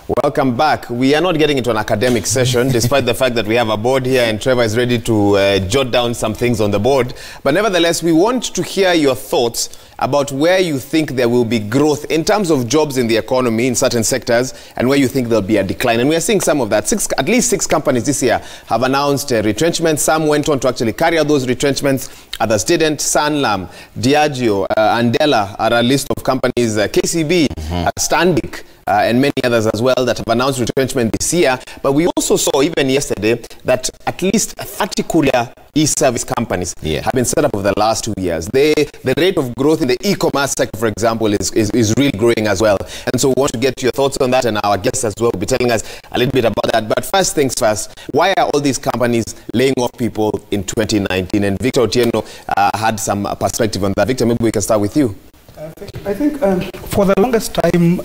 Welcome back. We are not getting into an academic session, despite the fact that we have a board here and Trevor is ready to jot down some things on the board. But nevertheless, we want to hear your thoughts about where you think there will be growth in terms of jobs in the economy in certain sectors and where you think there'll be a decline. And we are seeing some of that. At least six companies this year have announced retrenchments. Some went on to actually carry out those retrenchments. Others didn't. Sanlam, Diageo, Andela are a list of companies, KCB, Stanbic, and many others as well that have announced retrenchment this year. But we also saw even yesterday that at least 30 courier e-service companies have been set up over the last 2 years. The rate of growth in the e-commerce sector, for example, is really growing as well. And so we want to get your thoughts on that, and our guests as well will be telling us a little bit about that. But first things first, why are all these companies laying off people in 2019? And Victor Otieno had some perspective on that. Victor, maybe we can start with you. I think for the longest time,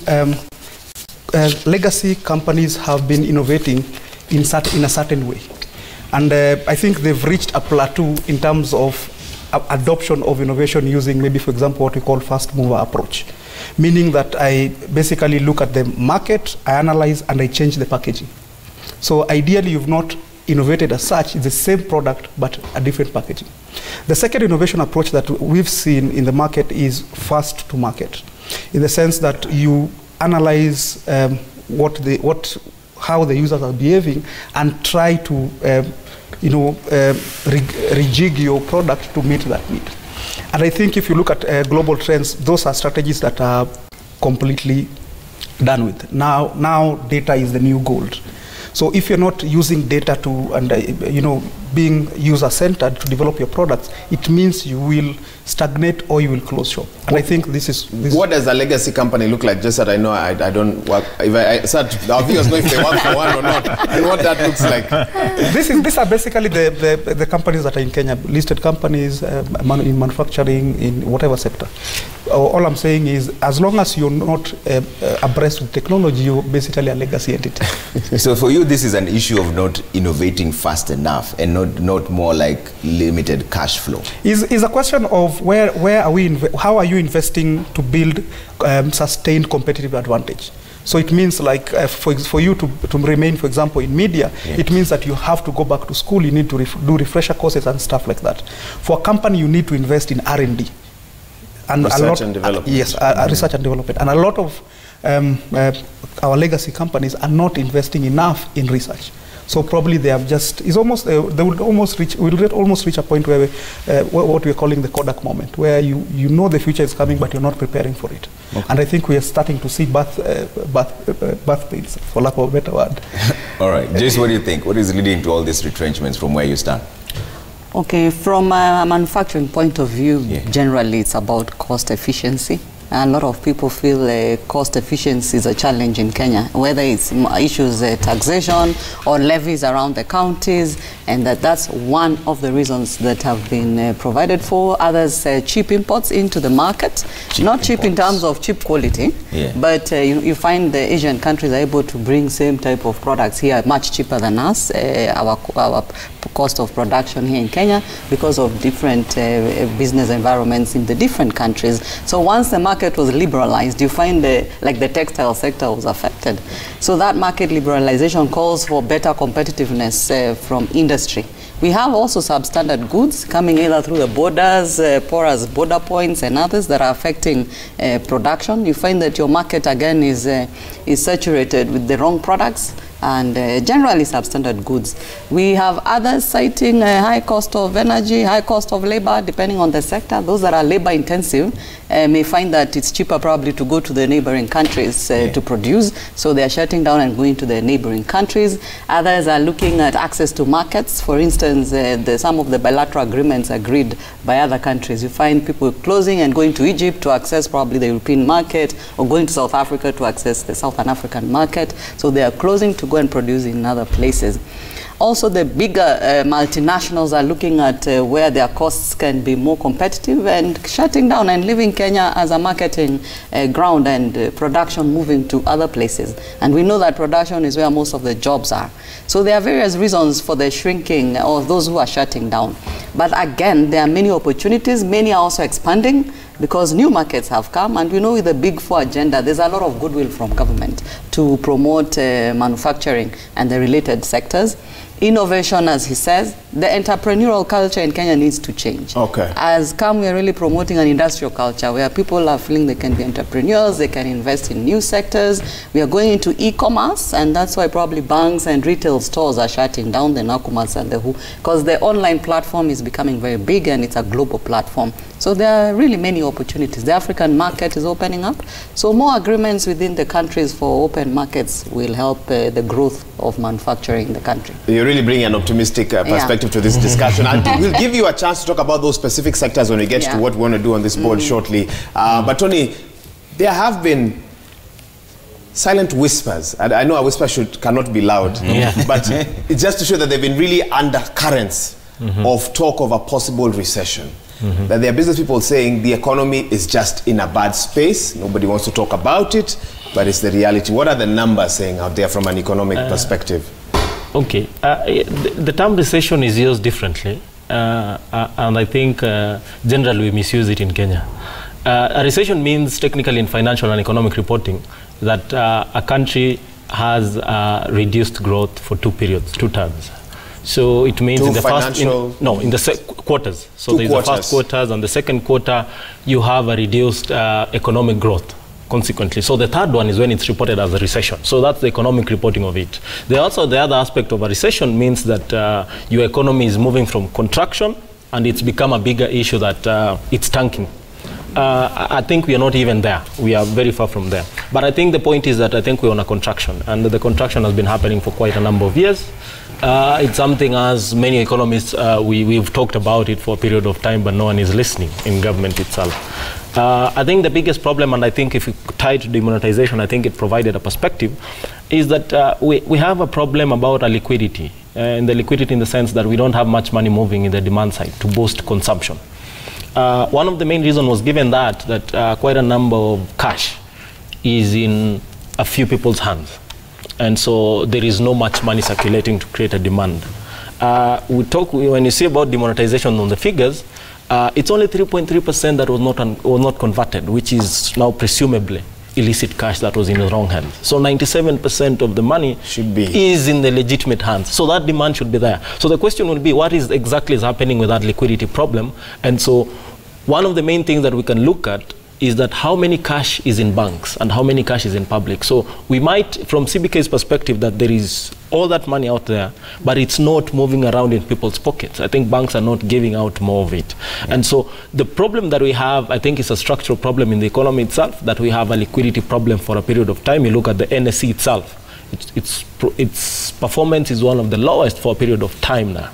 legacy companies have been innovating in a certain way. And I think they've reached a plateau in terms of adoption of innovation using maybe, for example, what we call first mover approach. Meaning that I basically look at the market, I analyze, and I change the packaging. So ideally, you've not innovated as such, it's the same product, but a different packaging. The second innovation approach that we've seen in the market is first to market, in the sense that you analyze how the users are behaving and try to rejig your product to meet that need. And I think if you look at global trends, those are strategies that are completely done with. Now data is the new gold. So if you're not using data to, being user-centered to develop your products, it means you will stagnate or you will close shop. And I think this is... What does a legacy company look like? Just that I know I don't work... If our viewers know if they work for one or not, and what that looks like. These are basically the companies that are in Kenya, listed companies, in manufacturing, in whatever sector. All I'm saying is, as long as you're not abreast with technology, you're basically a legacy entity. So for you, this is an issue of not innovating fast enough and not more like limited cash flow. Is a question of where are we, how are you investing to build sustained competitive advantage? So it means like for you to remain, for example, in media, it means that you have to go back to school, you need to do refresher courses and stuff like that. For a company, you need to invest in R&D. And research and development. Yes, research and development. And a lot of our legacy companies are not investing enough in research. So probably they have just, they will almost reach a point where what we're calling the Kodak moment, where you know the future is coming, but you're not preparing for it. Okay. And I think we are starting to see birth pains, for lack of a better word. All right, Jace, what do you think? What is leading to all these retrenchments from where you stand? Okay, from a manufacturing point of view, generally it's about cost efficiency. A lot of people feel cost efficiency is a challenge in Kenya, whether it's issues taxation or levies around the counties, and that's one of the reasons that have been provided for. Others, cheap imports into the market. Not cheap in terms of cheap quality, but you find the Asian countries are able to bring same type of products here much cheaper than us. Our cost of production here in Kenya because of different business environments in the different countries. So once the market was liberalized, you find like the textile sector was affected. So that market liberalization calls for better competitiveness from industry. We have also substandard goods coming either through the borders, porous border points and others that are affecting production. You find that your market again is saturated with the wrong products and generally substandard goods. We have others citing high cost of energy, high cost of labor, depending on the sector. Those that are labor intensive may find that it's cheaper probably to go to the neighboring countries to produce, so they are shutting down and going to the neighboring countries. Others are looking at access to markets. For instance, some of the bilateral agreements agreed by other countries. You find people closing and going to Egypt to access probably the European market, or going to South Africa to access the Southern African market. So they are closing to go and produce in other places. Also, the bigger multinationals are looking at where their costs can be more competitive and shutting down and leaving Kenya as a marketing ground and production moving to other places. And we know that production is where most of the jobs are. So there are various reasons for the shrinking or those who are shutting down. But again, there are many opportunities. Many are also expanding. because new markets have come, and we know with the Big Four agenda, there's a lot of goodwill from government to promote manufacturing and the related sectors. Innovation, as he says, the entrepreneurial culture in Kenya needs to change. Okay. As CAM, we are really promoting an industrial culture where people are feeling they can be entrepreneurs, they can invest in new sectors. We are going into e-commerce, and that's why probably banks and retail stores are shutting down, the Nakumas and the Who, because the online platform is becoming very big and it's a global platform. So there are really many opportunities. The African market is opening up. So more agreements within the countries for open markets will help the growth of manufacturing in the country. You're really bringing an optimistic perspective to this discussion. And we'll give you a chance to talk about those specific sectors when we get to what we want to do on this board shortly. But Tony, there have been silent whispers. I know a whisper cannot be loud, but it's just to show that there have been really undercurrents of talk of a possible recession. That there are business people saying the economy is just in a bad space. Nobody wants to talk about it, but it's the reality. What are the numbers saying out there from an economic perspective? Okay, the term recession is used differently, and I think generally we misuse it in Kenya. A recession means technically in financial and economic reporting that a country has reduced growth for 2 periods, 2 terms. So it means in the quarters. So there's the first quarters and the second quarter you have a reduced economic growth consequently. So the third one is when it's reported as a recession. So that's the economic reporting of it. There also the other aspect of a recession means that your economy is moving from contraction and it's become a bigger issue that it's tanking. I think we are not even there. We are very far from there. But I think the point is that I think we're on a contraction, and the contraction has been happening for quite a number of years. It's something, as many economists, we've talked about it for a period of time, but no one is listening in government itself. I think the biggest problem, and I think if you tie to demonetization, I think it provided a perspective, is that we have a problem about our liquidity. And the liquidity in the sense that we don't have much money moving in the demand side to boost consumption. One of the main reasons was given that quite a number of cash is in a few people's hands. And so there is no much money circulating to create a demand. When you see about demonetization on the figures, it's only 3.3% that was not converted, which is now presumably illicit cash that was in the wrong hands. So 97% of the money is in the legitimate hands. So that demand should be there. So the question will be, what exactly is happening with that liquidity problem? And so one of the main things that we can look at is that how many cash is in banks and how many cash is in public. So we might, from CBK's perspective, that there is all that money out there, but it's not moving around in people's pockets. I think banks are not giving out more of it. And so the problem that we have, I think, is a structural problem in the economy itself, that we have a liquidity problem for a period of time. You look at the NSE itself. Its performance is one of the lowest for a period of time now.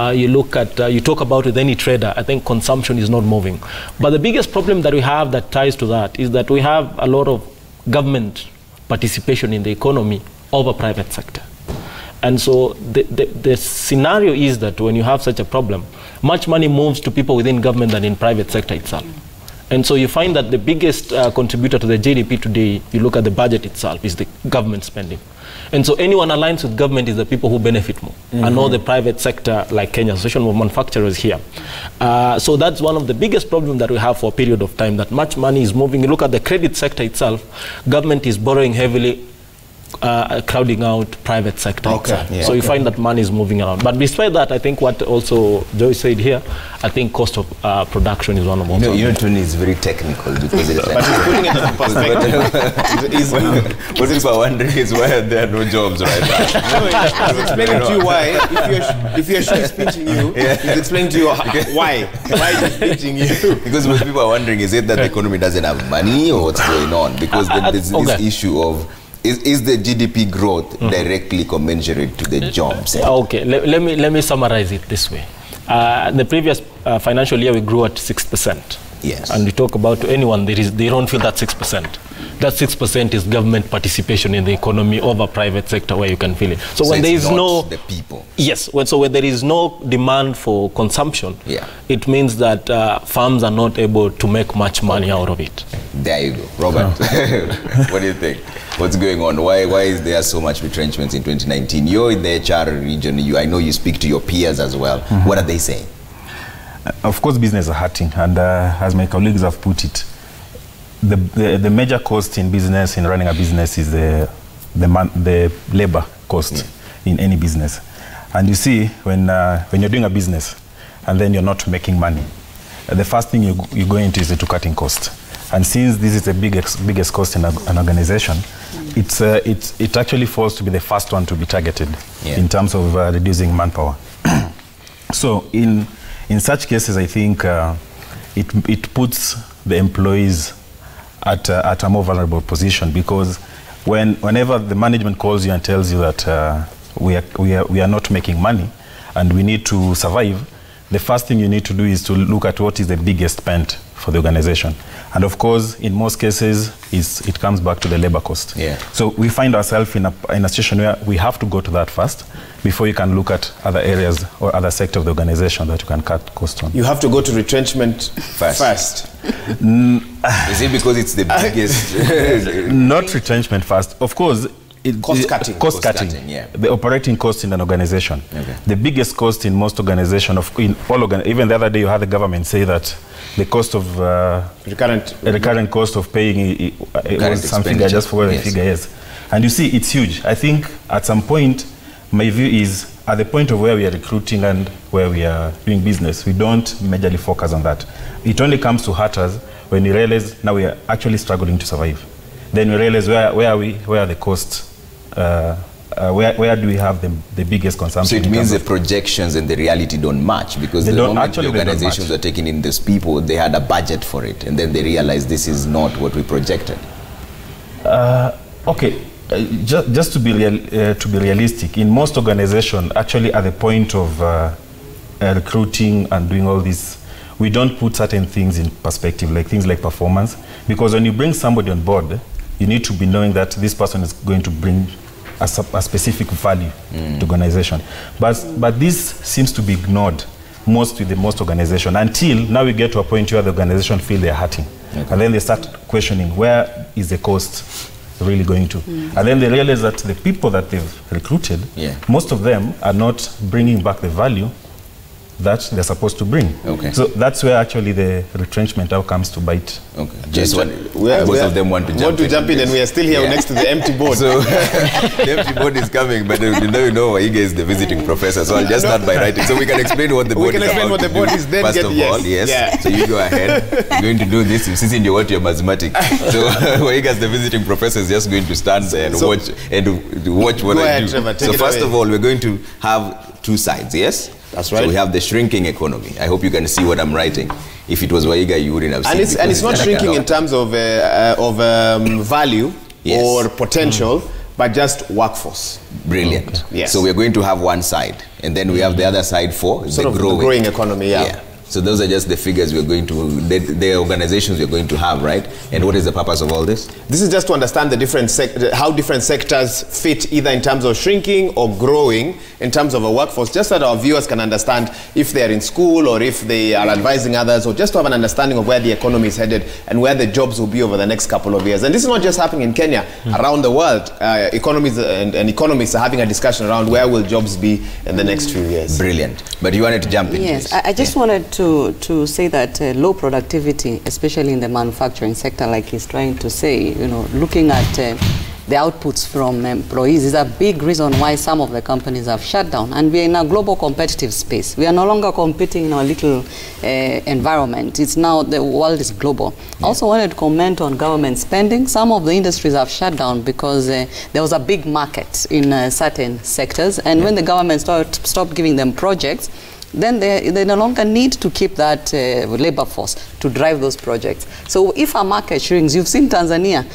You talk about with any trader, I think consumption is not moving. But the biggest problem that we have that ties to that is that we have a lot of government participation in the economy over private sector. And so the scenario is that when you have such a problem, much money moves to people within government than in private sector itself. And so you find that the biggest contributor to the GDP today, you look at the budget itself, is the government spending. And so anyone aligns with government is the people who benefit more. And not the private sector like Kenya, Association of Manufacturers here. So that's one of the biggest problems that we have for a period of time, that much money is moving. You look at the credit sector itself, government is borrowing heavily, crowding out private sector. So you find that money is moving around. But despite that, I think what also Joy said here, I think cost of production is one of them. You know, Tony is very technical because it's but he's putting it in perspective. What people are wondering is why there are no jobs right now. He's explaining to you why. If your shoe is pinching you, he's explaining to you why. Why is it pinching you? Because most people are wondering, is it that the economy doesn't have money or what's going on? Because there's this issue of is the GDP growth directly commensurate to the jobs? Okay, let me summarize it this way. The previous financial year we grew at 6%. Yes. And we talk about anyone, they don't feel that 6%. That 6% is government participation in the economy over private sector where you can feel it. So when there is no the people. Yes. When there is no demand for consumption, it means that farms are not able to make much money out of it. There you go, Robert. What do you think? What's going on? Why is there so much retrenchments in 2019? You're in the HR region. I know you speak to your peers as well. What are they saying? Of course, business are hurting, and as my colleagues have put it, the major cost in business, in running a business, is the labor cost in any business. And you see, when you're doing a business and then you're not making money, the first thing you go into is to cutting cost. And since this is the biggest cost in an organization, it actually falls to be the first one to be targeted in terms of reducing manpower. So in such cases, I think it puts the employees at a more vulnerable position, because whenever the management calls you and tells you that we are not making money and we need to survive, the first thing you need to do is to look at what is the biggest spend for the organization. And of course, in most cases, it comes back to the labor cost. So we find ourselves in a situation where we have to go to that first before you can look at other areas or other sectors of the organization that you can cut costs on. You have to go to retrenchment first. Is it because it's the biggest? Not retrenchment first. Of course, cost cutting. Cost cutting. The operating cost in an organization. The biggest cost in most organizations, even the other day you had the government say that the cost of recurrent cost of paying was something, I just forgot the figure, And you see, it's huge. I think at some point, my view is at the point of where we are recruiting and where we are doing business, we don't majorly focus on that. It only comes to hurt us when we realize now we are actually struggling to survive. Then we realize where are we, where are the costs, where do we have the biggest consumption. So it means the projections and the reality don't match, because the moment the organizations were taking in these people, they had a budget for it, and then they realized this is not what we projected. Okay, just to be realistic, in most organizations, actually at the point of recruiting and doing all this, we don't put certain things in perspective, like things like performance, because when you bring somebody on board, you need to be knowing that this person is going to bring a specific value to organization. But this seems to be ignored with most organizations, until now we get to a point where the organization feel they're hurting. And then they start questioning, where is the cost really going to? And then they realize that the people that they've recruited, most of them are not bringing back the value that they're supposed to bring. So that's where actually the retrenchment now comes to bite. Just both of them want to jump in, and we are still here next to the empty board. So the empty board is coming, but you know Waiga is the visiting professor, so I'll just start by writing. So we can explain what the board is about. We can explain what the board is then. First of all, so you go ahead. You're going to do this. This is what your mathematics. So Waiga as the visiting professor is just going to stand there and watch what I do. So first of all, we're going to have two sides, yes? That's right. So we have the shrinking economy. I hope you can see what I'm writing. If it was Waiga, you wouldn't have seen it. And it's not shrinking in terms of value or potential, but just workforce. Brilliant. So we're going to have one side, and then we have the other side for the growing economy. So those are just the figures we're going to, the organizations we're going to have, right? And what is the purpose of all this? This is just to understand the different how different sectors fit, either in terms of shrinking or growing in terms of a workforce, just so that our viewers can understand if they're in school or if they are advising others, or just to have an understanding of where the economy is headed and where the jobs will be over the next couple of years. And this is not just happening in Kenya. Around the world, economies and economists are having a discussion around where will jobs be in the next few years. Brilliant. But you wanted to jump in. Yes, I just wanted to say that low productivity, especially in the manufacturing sector, like he's trying to say, looking at the outputs from employees is a big reason why some of the companies have shut down. And we're in a global competitive space. We are no longer competing in our little environment. It's now the world is global. I also wanted to comment on government spending. Some of the industries have shut down because there was a big market in certain sectors. And when the government stopped giving them projects, then they no longer need to keep that labor force to drive those projects. So if our market shrinks, you've seen Tanzania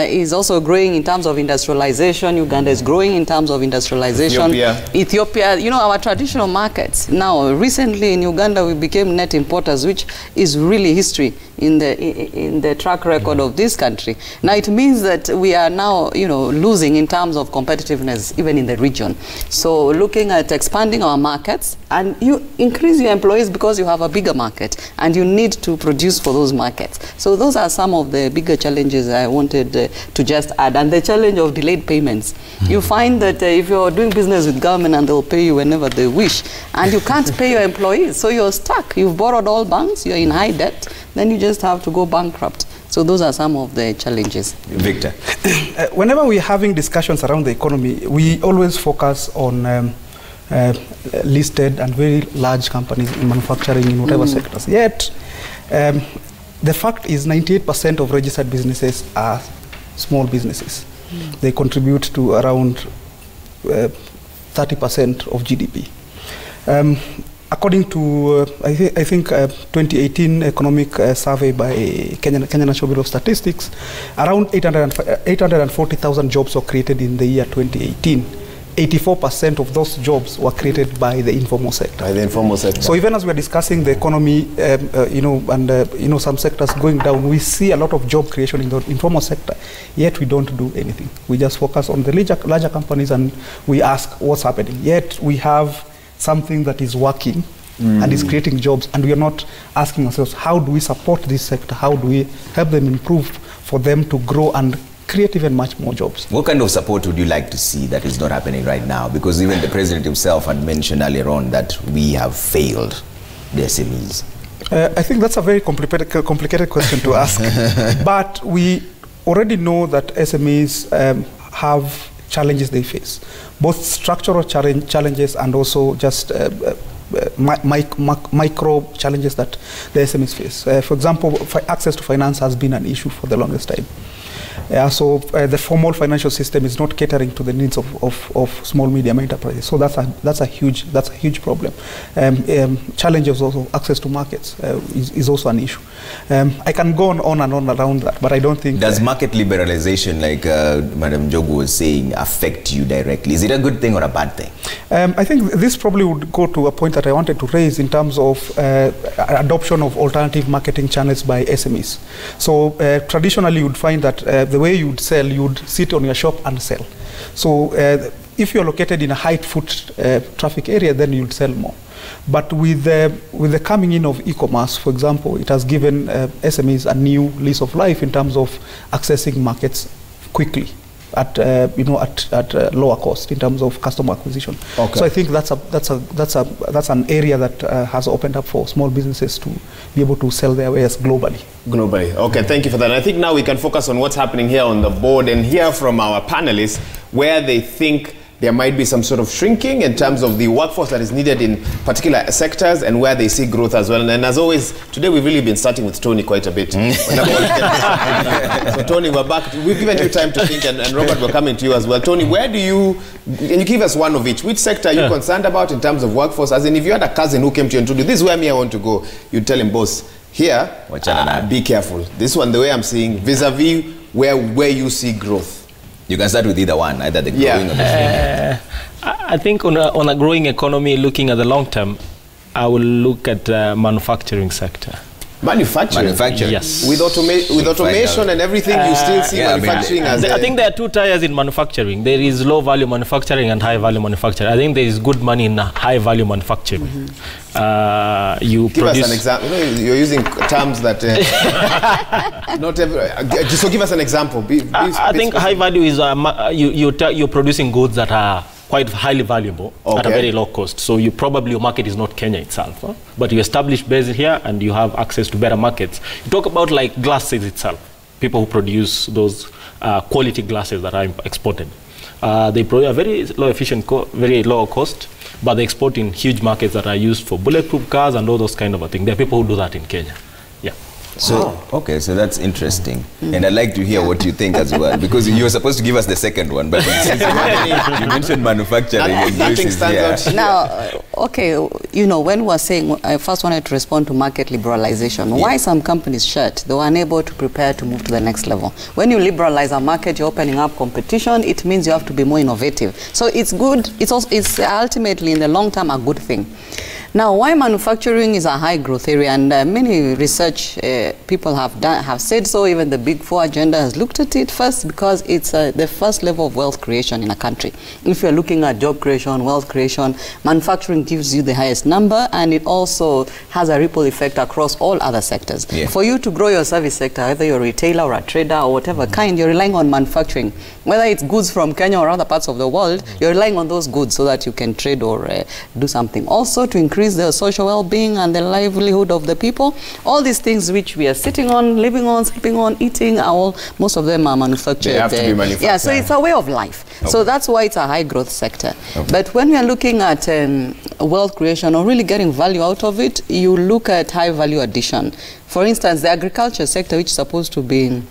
is also growing in terms of industrialization. Uganda is growing in terms of industrialization. Ethiopia, our traditional markets. Now, recently in Uganda, we became net importers, which is really history in the track record of this country. Now it means that we are now, losing in terms of competitiveness even in the region. So looking at expanding our markets, and you increase your employees because you have a bigger market and you need to produce for those markets. So those are some of the bigger challenges I wanted to just add. And the challenge of delayed payments. You find that if you're doing business with government and they'll pay you whenever they wish, and you can't pay your employees, so you're stuck. You've borrowed all banks, you're in high debt, then you just have to go bankrupt. So those are some of the challenges. Victor. Whenever we're having discussions around the economy, we always focus on listed and very large companies in manufacturing in whatever sectors. Yet, the fact is 98% of registered businesses are small businesses. They contribute to around 30% of GDP. According to, I think 2018 economic survey by Kenya National Bureau of Statistics, around 840,000 jobs were created in the year 2018. 84% of those jobs were created by the informal sector. By the informal sector. So even as we're discussing the economy, some sectors going down, we see a lot of job creation in the informal sector, yet we don't do anything. We just focus on the larger companies and we ask what's happening. Yet we have something that is working and is creating jobs, and we are not asking ourselves, how do we support this sector? How do we help them improve for them to grow and create even much more jobs? What kind of support would you like to see that is not happening right now? Because even the president himself had mentioned earlier on that we have failed the SMEs. I think that's a very complicated question to ask. But we already know that SMEs have challenges they face, both structural challenges and also just micro challenges that the SMEs face. For example, access to finance has been an issue for the longest time. So the formal financial system is not catering to the needs of small medium enterprises. So that's a huge problem. Challenges also, access to markets is also an issue. I can go on and on around that, but I don't think. Does market liberalization, like Madam Jogu was saying, affect you directly? Is it a good thing or a bad thing? I think this probably would go to a point that I wanted to raise in terms of adoption of alternative marketing channels by SMEs. So traditionally you would find that the way you would sell, you would sit on your shop and sell. So if you're located in a high foot traffic area, then you'll sell more. But with the coming in of e-commerce, for example, it has given SMEs a new lease of life in terms of accessing markets quickly at lower cost in terms of customer acquisition. Okay. So I think that's an area that has opened up for small businesses to be able to sell their wares globally. Globally. Okay, thank you for that. And I think now we can focus on what's happening here on the board and hear from our panelists where they think there might be some sort of shrinking in terms of the workforce that is needed in particular sectors and where they see growth as well. And as always, today we've really been starting with Tony quite a bit. So Tony, we're back. We've given you time to think, and Robert, we're coming to you as well. Tony, where do you, can you give us one of each? Which sector are you concerned about in terms of workforce? As in, if you had a cousin who came to you and told you, this is where I want to go, you'd tell him, boss, here, be careful. This one, the way I'm seeing, vis-a-vis where you see growth. You can start with either one, either the growing or the shrinking. I think on a growing economy, looking at the long term, I will look at the manufacturing sector. Manufacturing? Yes. With automation and everything, you still see manufacturing as I think there are two tiers in manufacturing. There is low-value manufacturing and high-value manufacturing. I think there is good money in high-value manufacturing. Give us an example. You know, you're using terms that not every. So give us an example. I think high-value is you're producing goods that are quite highly valuable at a very low cost. So your market is not Kenya itself, but you establish base here and you have access to better markets. You talk about like glasses itself, people who produce those quality glasses that are exported. They produce a very low efficient, very low cost, but they export in huge markets that are used for bulletproof cars and all those kind of things. There are people who do that in Kenya. Yeah. So, okay, so that's interesting. And I'd like to hear what you think as well, because you were supposed to give us the second one, but since you mentioned manufacturing and nothing stands out. Now, okay, you know, when we're saying, I first wanted to respond to market liberalization. Why some companies shut? They were unable to prepare to move to the next level. When you liberalize a market, you're opening up competition. It means you have to be more innovative. So it's good. It's ultimately, in the long term, a good thing. Now, why manufacturing is a high growth area, and many research people have said so, even the Big Four agenda has looked at it first, because it's the first level of wealth creation in a country. If you're looking at job creation, wealth creation, manufacturing gives you the highest number, and it also has a ripple effect across all other sectors. Yeah. For you to grow your service sector, whether you're a retailer or a trader or whatever kind, you're relying on manufacturing. Whether it's goods from Kenya or other parts of the world, you're relying on those goods so that you can trade or do something. Also, to increase the social well-being and the livelihood of the people, all these things which we are sitting on, living on, sleeping on, eating, most of them are manufactured. They have to be manufactured. Yeah, so it's a way of life. Okay. So that's why it's a high growth sector. Okay. But when we are looking at wealth creation or really getting value out of it, you look at high value addition. For instance, the agriculture sector, which is supposed to be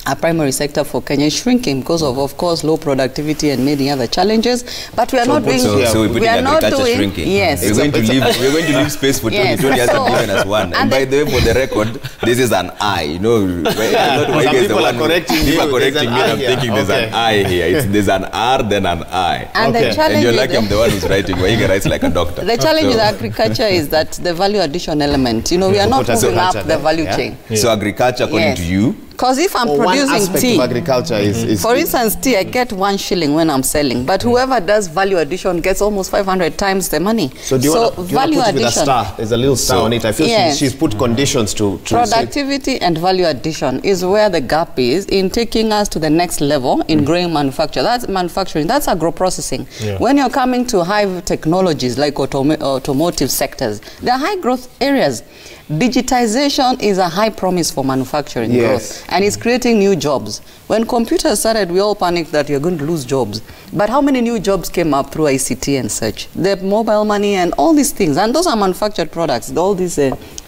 a primary sector for Kenya, is shrinking because of course, low productivity and many other challenges. But we are not doing. So we're putting agriculture shrinking. Yes. We're going to leave space for Tony. Tony hasn't given us one. And by the way, for the record, this is an I. You know, people are correcting me. I'm thinking there's an I here. There's an R, then an I. And the challenge, and you're like, I'm the one who's writing. Where he writes like a doctor. The challenge with agriculture is that the value addition element. You know, we are not moving up the value chain. So agriculture, according to you. Because if I'm producing tea, of agriculture is for instance, tea, I get 1 shilling when I'm selling, but whoever does value addition gets almost 500 times the money. So do you want to put it with a star? There's a little star on it. I feel she's put conditions to productivity and value addition is where the gap is in taking us to the next level in growing manufacture. That's manufacturing. That's agro-processing. Yeah. When you're coming to high technologies like automotive sectors, they're high growth areas. Digitization is a high promise for manufacturing growth, and it's creating new jobs. When computers started, we all panicked that you're going to lose jobs. But how many new jobs came up through ICT and such? The mobile money and all these things, and those are manufactured products, all these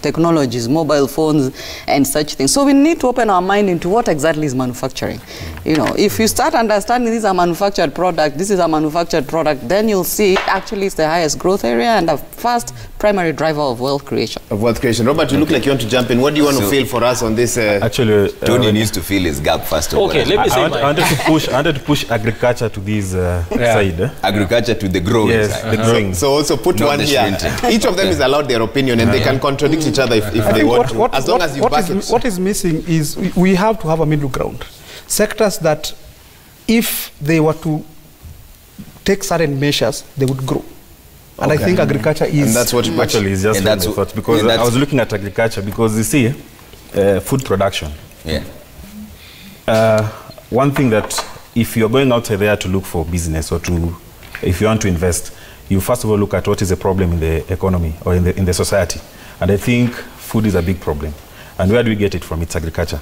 technologies, mobile phones and such things. So we need to open our mind into what exactly is manufacturing. You know, if you start understanding this is a manufactured product, this is a manufactured product, then you'll see actually it's the highest growth area and a first primary driver of wealth creation. Robert, you look like you want to jump in. What do you want to feel for us on this? Actually, Tony needs to fill his gap first of all. Okay, let me say I wanted to push agriculture to this side. Agriculture to the growing side. The growing. So also put one here. Each of them is allowed their opinion, and they can contradict each other if they want to, as long as you back it. What is missing is we have to have a middle ground. Sectors that, if they were to take certain measures, they would grow. And I think agriculture is... And that's what actually is just my thought. Because I was looking at agriculture because you see, food production. Yeah. One thing that if you're going out there to look for business or if you want to invest, you first of all look at what is the problem in the economy or in the society. And I think food is a big problem. And where do we get it from? It's agriculture.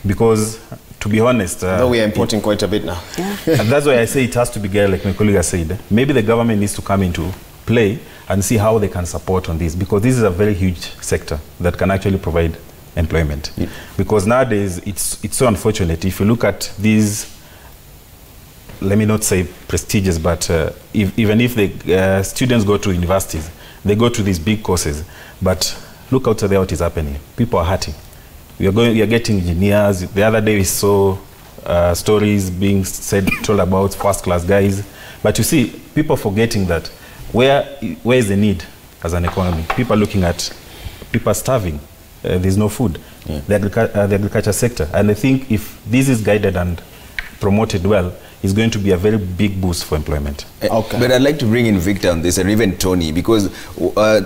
Because, to be honest... Though we are importing quite a bit now. And that's why I say it has to be, like my colleague has said, maybe the government needs to come into play and see how they can support on this, because this is a very huge sector that can actually provide employment. Yeah. Because nowadays, it's so unfortunate. If you look at these, let me not say prestigious, but even if the students go to universities, they go to these big courses, but look out there what is happening. People are hurting. We are getting engineers. The other day we saw stories being told about first-class guys. But you see, people forgetting that where is the need as an economy? People are looking at, people are starving. There's no food. Yeah. The agriculture sector. And I think if this is guided and promoted well, is going to be a very big boost for employment. Okay. But I'd like to bring in Victor on this, and even Tony, because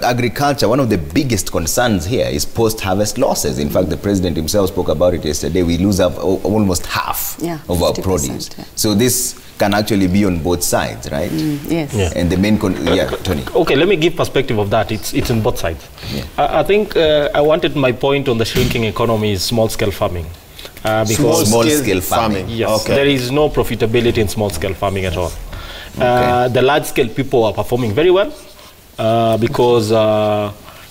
agriculture, one of the biggest concerns here is post-harvest losses. In fact, the president himself spoke about it yesterday. We lose up almost half of our produce. Yeah. So this can actually be on both sides, right? Yes. Yeah. And the main, Tony. Okay, let me give perspective of that. It's on both sides. Yeah. I think I wanted my point on the shrinking economy is small-scale farming. Because small-scale farming. Yes, there is no profitability in small-scale farming at all. The large-scale people are performing very well because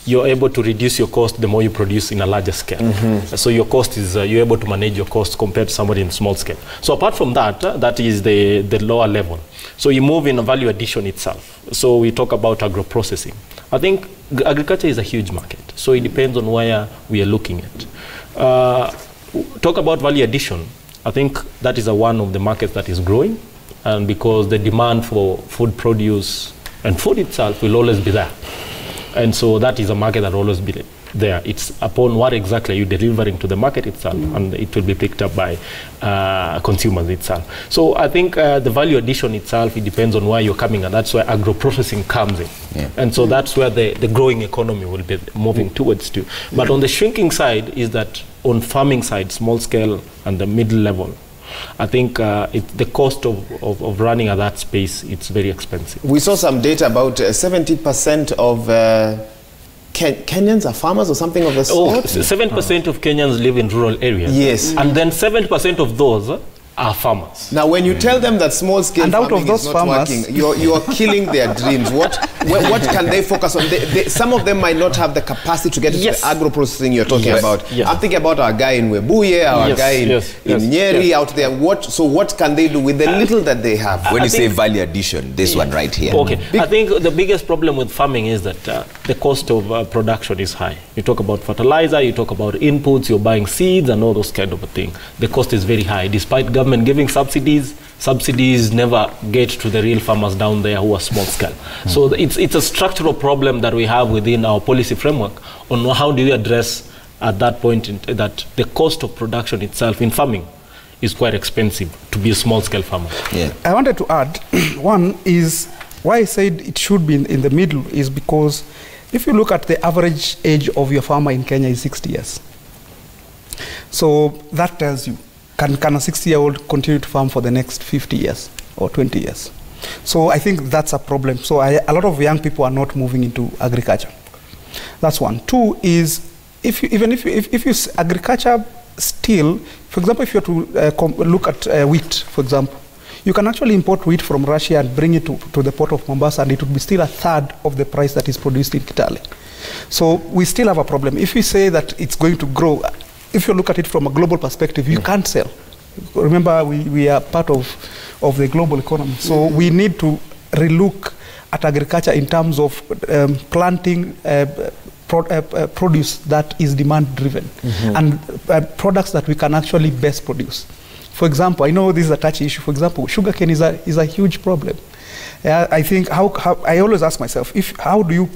you're able to reduce your cost the more you produce in a larger scale. So your cost is, you're able to manage your cost compared to somebody in small scale. So apart from that, that is the lower level. So you move in a value addition itself. So we talk about agro-processing. I think agriculture is a huge market. So it depends on where we are looking at. Talk about value addition. I think that is one of the markets that is growing, and because the demand for food produce and food itself will always be there. And so that is a market that will always be there. It's upon what exactly are you delivering to the market itself, and it will be picked up by consumers itself. So I think the value addition itself, it depends on where you're coming, and that's where agro-processing comes in. Yeah. And so that's where the growing economy will be moving towards to. But on the shrinking side is that on farming side, small scale and the middle level, I think the cost of running at that space, it's very expensive. We saw some data about 70% of Kenyans are farmers or something of the sort? 7% of Kenyans live in rural areas. Yes. And then 7% of those are farmers. Now, when you tell them that small scale and farming out of those is not farmers, working, you are killing their dreams. What can they focus on? Some of them might not have the capacity to get into the agro-processing you're talking about. Yes. I'm thinking about our guy in Webuye, our guy in Nyeri out there. What can they do with the little that they have? When you say value addition, this one right here. Okay. I think the biggest problem with farming is that the cost of production is high. You talk about fertilizer, you talk about inputs, you're buying seeds and all those kind of a thing. The cost is very high. Despite government giving subsidies never get to the real farmers down there who are small scale. So it's a structural problem that we have within our policy framework on how do you address at that point that the cost of production itself in farming is quite expensive to be a small scale farmer. Yeah. I wanted to add, one is why I said it should be in the middle is because if you look at the average age of your farmer in Kenya is 60 years. So that tells you, can a 60-year-old continue to farm for the next 50 years or 20 years? So I think that's a problem. So a lot of young people are not moving into agriculture. That's one. Two is, if you agriculture still, for example, if you have to look at wheat, for example, you can actually import wheat from Russia and bring it to the port of Mombasa, and it would be still a third of the price that is produced in Kitale. So we still have a problem. If we say that it's going to grow, if you look at it from a global perspective, you can't sell. Remember, we are part of the global economy. So we need to relook at agriculture in terms of planting produce that is demand-driven and products that we can actually best produce. For example, I know this is a touchy issue. For example, sugarcane is a huge problem. I think I always ask myself, how do you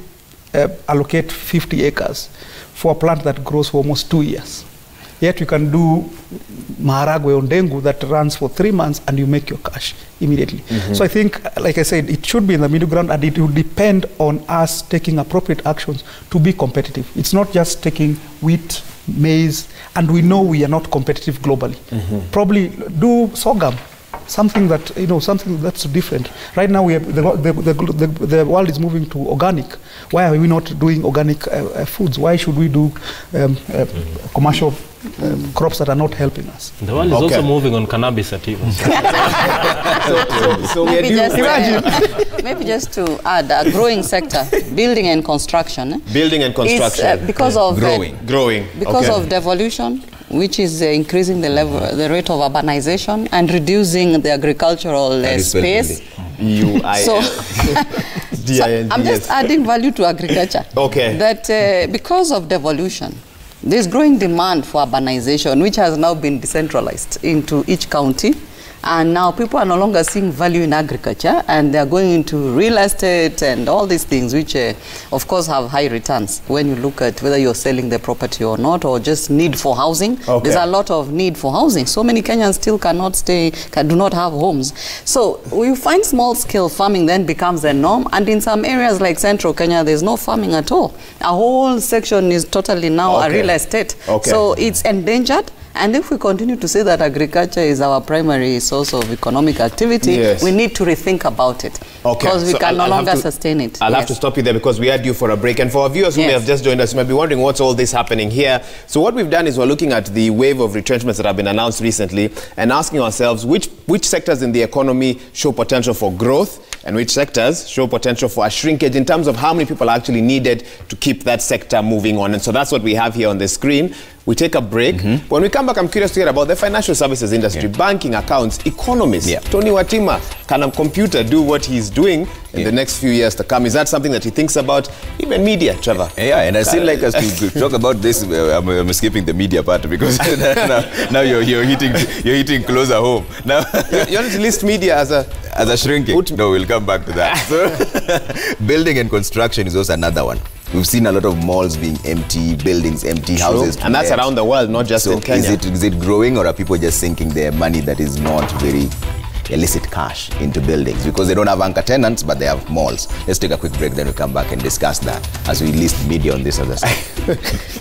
allocate 50 acres for a plant that grows for almost 2 years? Yet you can do maharagwe or dengu that runs for 3 months and you make your cash immediately. So I think, like I said, it should be in the middle ground, and it will depend on us taking appropriate actions to be competitive. It's not just taking wheat, maize, and we know we are not competitive globally. Probably do sorghum, something that, something that's different. Right now, we have the world is moving to organic. Why are we not doing organic foods? Why should we do commercial crops that are not helping us? The world is also moving on cannabis sativa. So maybe just to add, a growing sector, building and construction. Building and construction. Is, because of growing. Because of devolution, which is increasing the rate of urbanization and reducing the agricultural space. So I'm just adding value to agriculture. That because of devolution, there's growing demand for urbanization, which has now been decentralized into each county. And now people are no longer seeing value in agriculture, and they're going into real estate and all these things, which of course have high returns when you look at whether you're selling the property or not, or just need for housing. There's a lot of need for housing. So many Kenyans still cannot do not have homes. So we find small scale farming then becomes the norm, and in some areas like central Kenya, there's no farming at all. A whole section is totally now a real estate. So it's endangered. And if we continue to say that agriculture is our primary source of economic activity, we need to rethink about it. Because we can no longer sustain it. I'll have to stop you there because we are due for a break. And for our viewers who may have just joined us, you might be wondering what's all this happening here. So what we've done is we're looking at the wave of retrenchments that have been announced recently and asking ourselves which sectors in the economy show potential for growth and which sectors show potential for a shrinkage in terms of how many people are actually needed to keep that sector moving on. And so that's what we have here on the screen. We take a break. When we come back, I'm curious to hear about the financial services industry, banking, accounts, economists. Tony Watima, can a computer do what he's doing in the next few years to come? Is that something that he thinks about? Even media, Trevor. Yeah, and I still like us to talk about this. I'm skipping the media part because now you're hitting closer home. Now you want to list media as a shrinking. No, we'll come back to that. So, building and construction is also another one. We've seen a lot of malls being empty, buildings empty, houses. And that's around the world, not just in Kenya. Is it growing, or are people just sinking their money that is not very illicit cash into buildings because they don't have anchor tenants, but they have malls? Let's take a quick break, then we come back and discuss that as we list media on this other side.